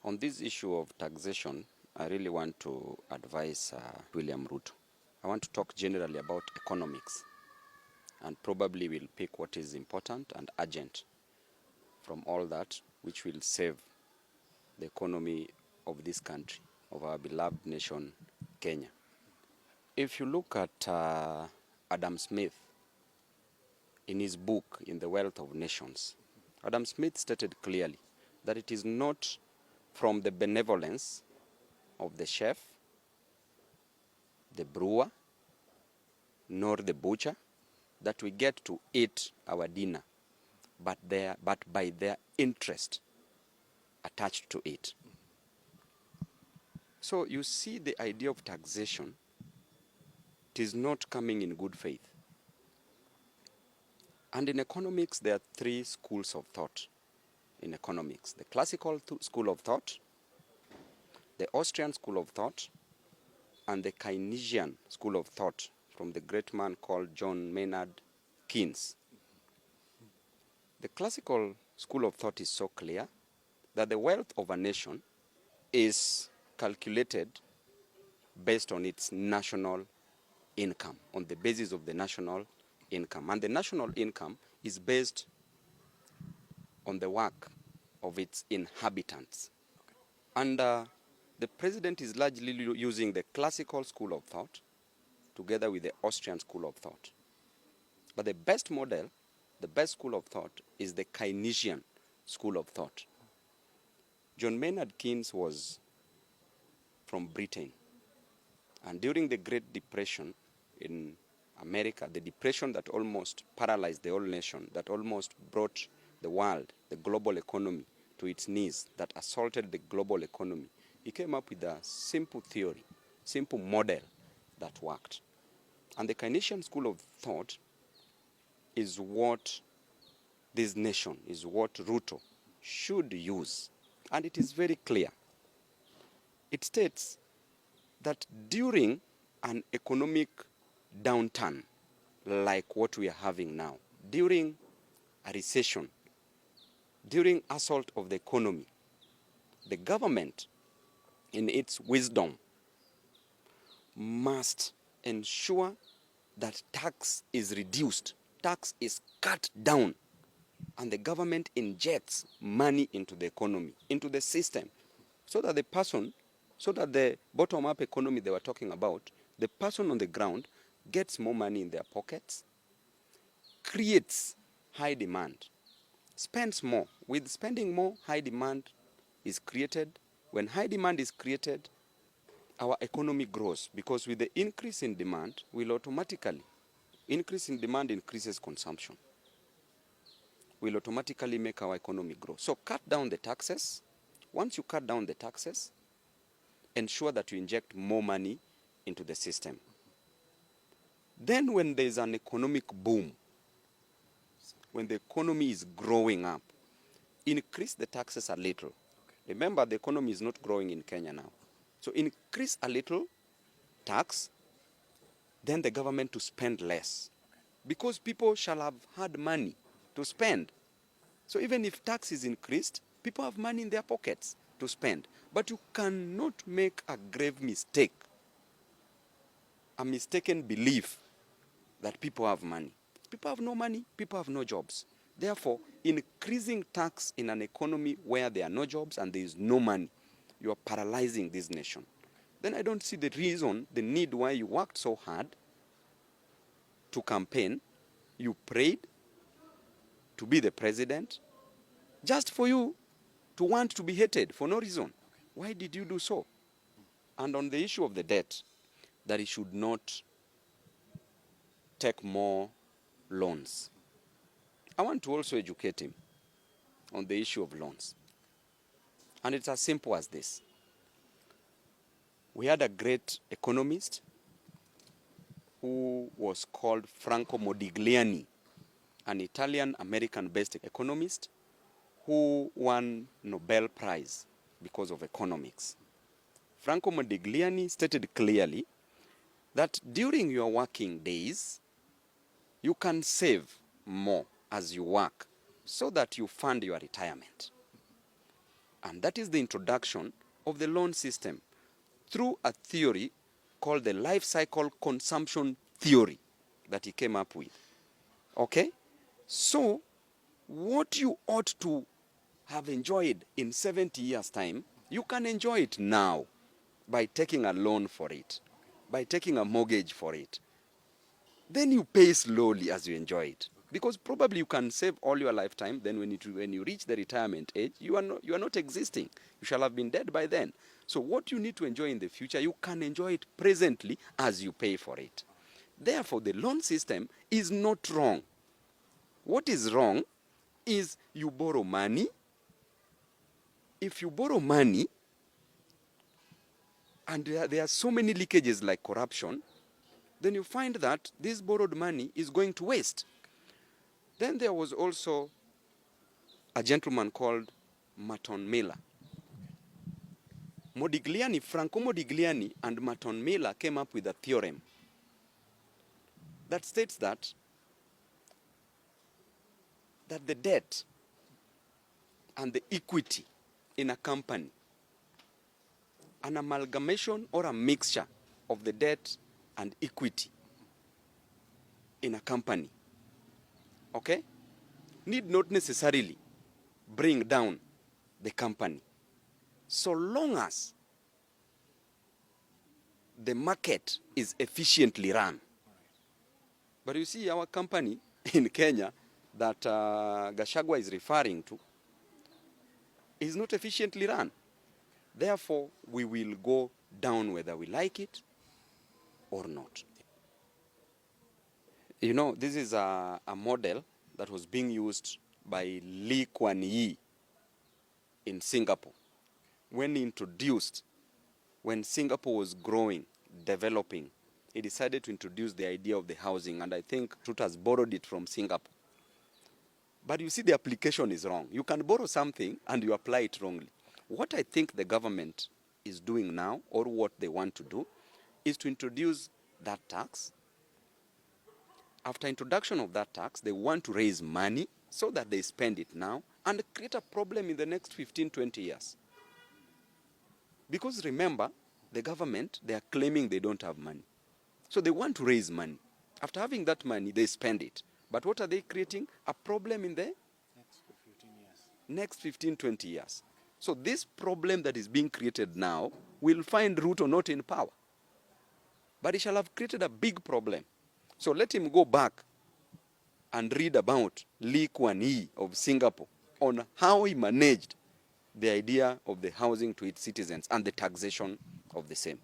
On this issue of taxation, I really want to advise William Ruto. I want to talk generally about economics, and probably will pick what is important and urgent from all that, which will save the economy of this country, of our beloved nation, Kenya. If you look at Adam Smith, in his book, In the Wealth of Nations, Adam Smith stated clearly that it is not from the benevolence of the chef, the brewer, nor the butcher that we get to eat our dinner, but by their interest attached to it. So you see, the idea of taxation, it is not coming in good faith. And in economics, there are three schools of thought in economics: the classical school of thought, the Austrian school of thought, and the Keynesian school of thought from the great man called John Maynard Keynes. The classical school of thought is so clear that the wealth of a nation is calculated based on its national income, on the basis of the national income. And the national income is based on the work of its inhabitants. And the president is largely using the classical school of thought together with the Austrian school of thought. But the best model, the best school of thought, is the Keynesian school of thought. John Maynard Keynes was from Britain. And during the Great Depression in America, the depression that almost paralyzed the whole nation, that almost brought the world, the global economy, to its knees, that assaulted the global economy, he came up with a simple theory, simple model that worked. And the Keynesian school of thought is what this nation, is what Ruto should use. And it is very clear. It states that during an economic downturn like what we are having now, during a recession, during assault of the economy, the government, in its wisdom, must ensure that tax is reduced, tax is cut down, and the government injects money into the economy, into the system, so that the bottom-up economy they were talking about, the person on the ground gets more money in their pockets, creates high demand, spends more. With spending more, high demand is created. When high demand is created, our economy grows, because with the increase in demand, will automatically, increase in demand increases consumption, will automatically make our economy grow. So cut down the taxes. Once you cut down the taxes, ensure that you inject more money into the system. Then when there's an economic boom, when the economy is growing up, increase the taxes a little. Okay. Remember, the economy is not growing in Kenya now. So increase a little tax, then the government to spend less. Because people shall have had money to spend. So even if tax is increased, people have money in their pockets to spend. But you cannot make a grave mistake, a mistaken belief that people have money. People have no money, people have no jobs. Therefore, increasing tax in an economy where there are no jobs and there is no money, you are paralyzing this nation. Then I don't see the reason, the need why you worked so hard to campaign, you prayed to be the president, just for you to want to be hated for no reason. Why did you do so? And on the issue of the debt, that he should not take more loans. I want to also educate him on the issue of loans. And it's as simple as this. We had a great economist who was called Franco Modigliani, an Italian-American-based economist who won Nobel Prize because of economics. Franco Modigliani stated clearly that during your working days, you can save more as you work so that you fund your retirement. And that is the introduction of the loan system through a theory called the life cycle consumption theory that he came up with. Okay? So, what you ought to have enjoyed in 70 years' time, you can enjoy it now by taking a loan for it, by taking a mortgage for it. Then you pay slowly as you enjoy it. Because probably you can save all your lifetime, then when you reach the retirement age, you are not existing. You shall have been dead by then. So what you need to enjoy in the future, you can enjoy it presently as you pay for it. Therefore, the loan system is not wrong. What is wrong is you borrow money. If you borrow money, and there are so many leakages like corruption, then you find that this borrowed money is going to waste. Then there was also a gentleman called Merton Miller. Franco Modigliani and Merton Miller came up with a theorem that states that the debt and the equity in a company, an amalgamation or a mixture of the debt and equity in a company, okay, need not necessarily bring down the company, so long as the market is efficiently run. But you see, our company in Kenya that Gachagua is referring to is not efficiently run. Therefore, we will go down whether we like it or not. You know, this is a model that was being used by Lee Kuan Yew in Singapore. When Singapore was growing, developing, he decided to introduce the idea of the housing, and I think Ruto has borrowed it from Singapore. But you see, the application is wrong. You can borrow something and you apply it wrongly. What I think the government is doing now, or what they want to do, is to introduce that tax. After introduction of that tax, they want to raise money so that they spend it now and create a problem in the next 15, 20 years. Because remember, the government, they are claiming they don't have money. So they want to raise money. After having that money, they spend it. But what are they creating? A problem in the next 15, 20 years. So this problem that is being created now will find Ruto not in power. But he shall have created a big problem. So let him go back and read about Lee Kuan Yew of Singapore on how he managed the idea of the housing to its citizens and the taxation of the same.